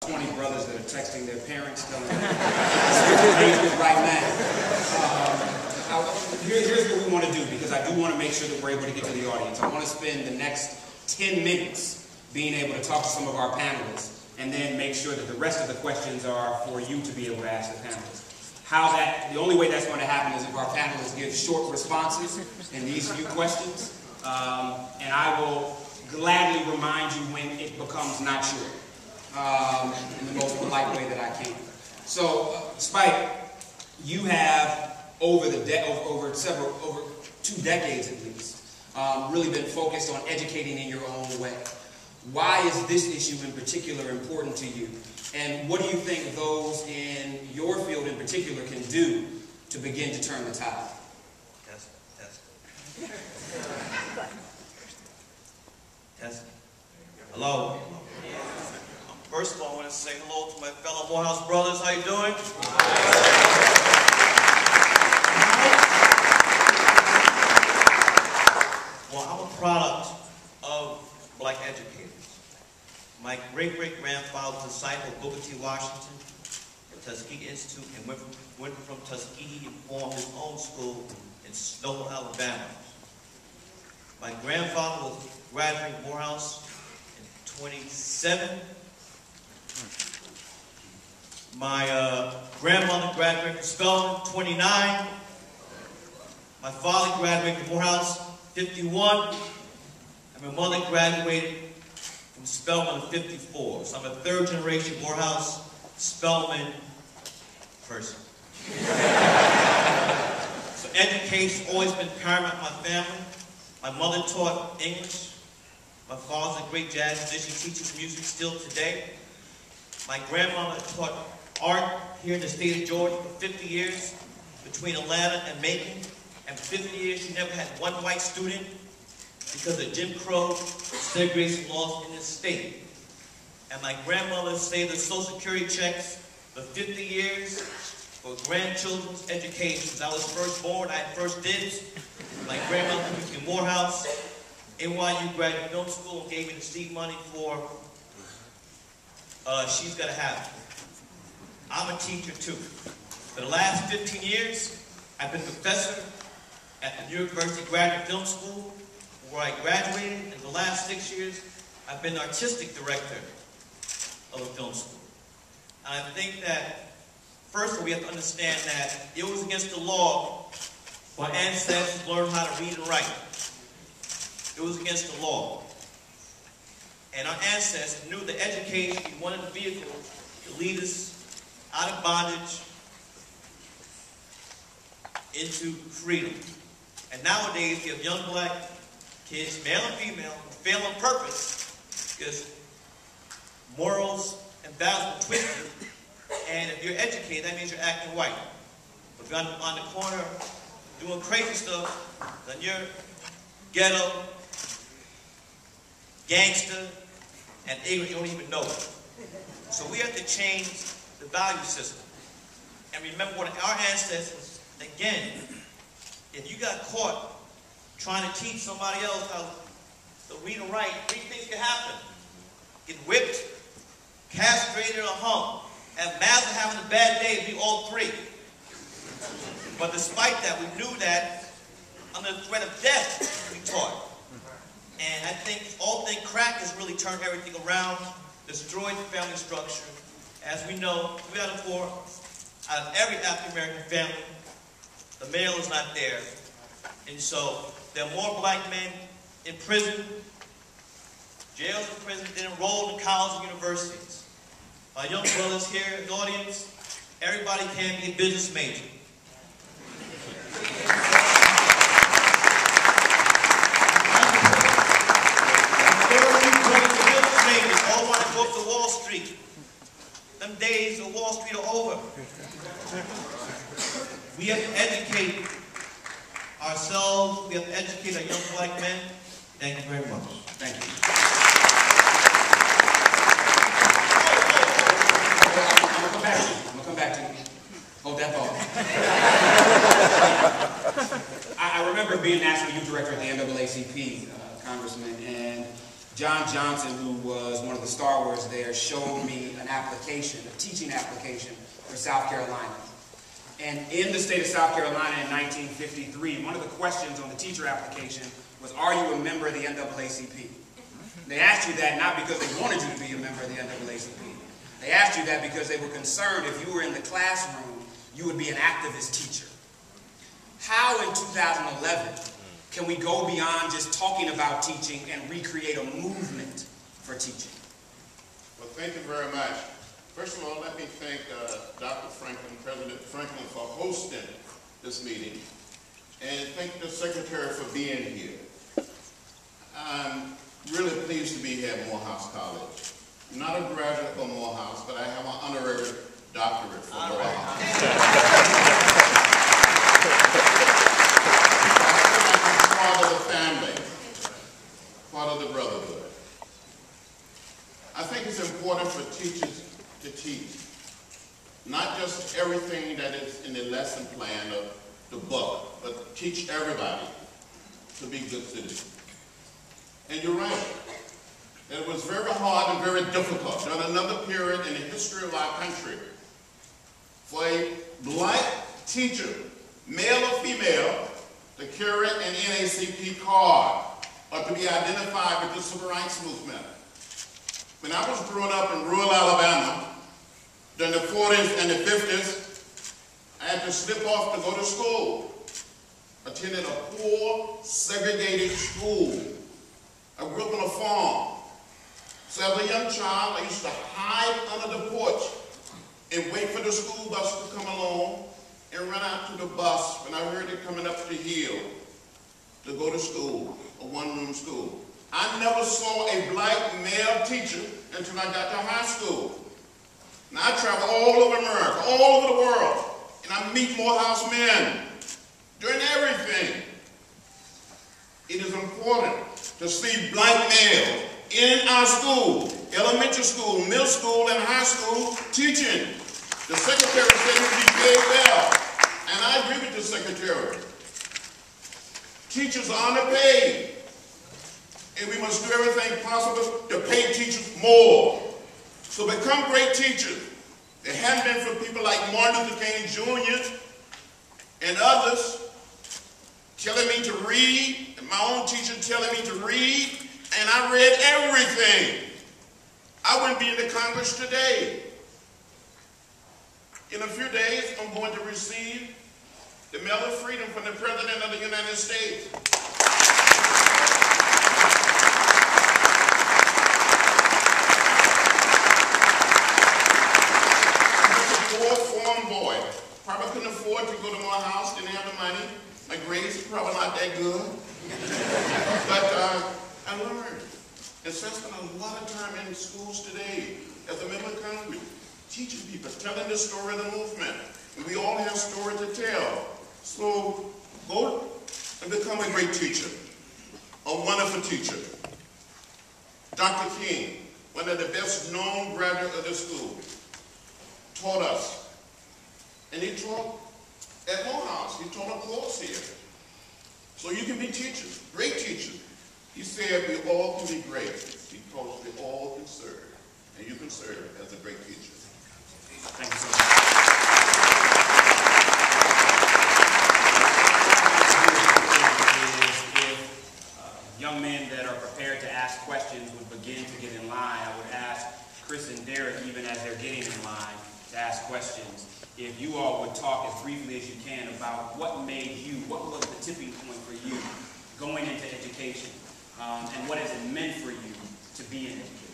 20 brothers that are texting their parents telling them the right man. Here's what we want to do, because I do want to make sure that we're able to get to the audience. I want to spend the next 10 minutes being able to talk to some of our panelists, and then make sure that the rest of the questions are for you to be able to ask the panelists. The only way that's going to happen is if our panelists give short responses in these few questions, and I will gladly remind you when it becomes not short. In the most polite way that I can. So, Spike, you have over 2 decades at least, really been focused on educating in your own way. Why is this issue in particular important to you? And what do you think those in your field in particular can do to begin to turn the tide? Test. Hello. First of all, I want to say hello to my fellow Morehouse brothers. How you doing? Well, I'm a product of black educators. My great-great-grandfather was a disciple of Booker T. Washington at Tuskegee Institute, and went from Tuskegee and formed his own school in Snow, Alabama. My grandfather was graduating Morehouse in 27. My grandmother graduated from Spelman, 29. My father graduated from Morehouse, 51. And my mother graduated from Spelman, 54. So I'm a third-generation Morehouse Spelman person. So education's always been paramount in my family. My mother taught English. My father's a great jazz musician, teaches music still today. My grandmother taught art here in the state of Georgia for 50 years, between Atlanta and Macon. And for 50 years, she never had one white student because of Jim Crow segregation laws in this state. And my grandmother saved the Social Security checks for 50 years for grandchildren's education. Since I was first born, I had first dibs. My grandmother took me to Morehouse, NYU Graduate Film School, and gave me the seed money for She's Gotta Have It. I'm a teacher too. For the last 15 years, I've been a professor at the New York University Graduate Film School, where I graduated. And the last 6 years, I've been artistic director of a film school. And I think that, first of all, we have to understand that it was against the law for our ancestors to learn how to read and write. It was against the law. And our ancestors knew that education was one of the vehicles to lead us out of bondage into freedom. And nowadays, we have young black kids, male and female, who fail on purpose because morals and values are twisted. And if you're educated, that means you're acting white. If you're on the corner doing crazy stuff, then you're ghetto, gangster, and ignorant. You don't even know it. So we have to change the value system. And remember what our ancestors, again, if you got caught trying to teach somebody else how to read and write, 3 things can happen. Get whipped, castrated, or hung. And Master having a bad day, it'd be all 3. But despite that, we knew that under the threat of death, we taught. And I think crack has really turned everything around, destroyed the family structure. As we know, 3 out of 4 out of every African-American family, the male is not there. And so there are more black men in prison, jails and prisons than enrolled in colleges and universities. My young brothers here in the audience, everybody can be a business major. All want to go up to Wall Street. Them days of Wall Street are over. We have to educate ourselves. We have to educate our young black men. Thank you very much. Thank you. I'm gonna come back to you. Hold that thought. I remember being National Youth Director at the NAACP, Congressman, and John Johnson, who was one of the Star Wars there, showed me an application, a teaching application for South Carolina. And in the state of South Carolina in 1953, one of the questions on the teacher application was, are you a member of the NAACP? They asked you that not because they wanted you to be a member of the NAACP. They asked you that because they were concerned if you were in the classroom, you would be an activist teacher. How in 2011 can we go beyond just talking about teaching and recreate a movement for teaching? Well, thank you very much. First of all, let me thank Dr. Franklin, President Franklin, for hosting this meeting, and thank the Secretary for being here. I'm really pleased to be here at Morehouse College. I'm not a graduate from Morehouse, but I have an honorary doctorate from Morehouse. I'm part of the family, part of the brotherhood. I think it's important for teachers to teach, not just everything that is in the lesson plan of the book, but teach everybody to be good citizens. And you're right, it was very hard and very difficult during another period in the history of our country for a black teacher, male or female, to carry an NAACP card or to be identified with the civil rights movement. When I was growing up in rural Alabama, during the 40s and the 50s, I had to slip off to go to school. Attended a poor, segregated school. I grew up on a farm. So as a young child, I used to hide under the porch and wait for the school bus to come along and run out to the bus when I heard it coming up the hill to go to school, a one-room school. I never saw a black male teacher until I got to high school. Now I travel all over America, all over the world, and I meet Morehouse men doing everything. It is important to see black males in our school, elementary school, middle school, and high school teaching. The secretary said it would be paid well, and I agree with the secretary. Teachers are underpaid, and we must do everything possible to pay teachers more. So become great teachers. If it hadn't been for people like Martin Luther King Jr. and others telling me to read, and my own teacher telling me to read, and I read everything, I wouldn't be in the Congress today. In a few days, I'm going to receive the Medal of Freedom from the President of the United States. Farm boy. Probably couldn't afford to go to Morehouse, didn't have the money. My grades were probably not that good. But I learned. And so I spent a lot of time in schools today as a member of Congress, teaching people, telling the story of the movement. And we all have stories to tell. So go and become a great teacher, a wonderful teacher. Dr. King, one of the best known graduates of the school, taught us. And he taught at Morehouse. He taught a course here. So you can be teachers, great teachers. He said we all can be great because we all can serve. And you can serve as a great teacher. Thank you so much. If young men that are prepared to ask questions would begin to get in line, I would ask Chris and Derek, even as they're getting in line, to ask questions. If you all would talk as briefly as you can about what made you, what was the tipping point for you going into education, and what has it meant for you to be in education?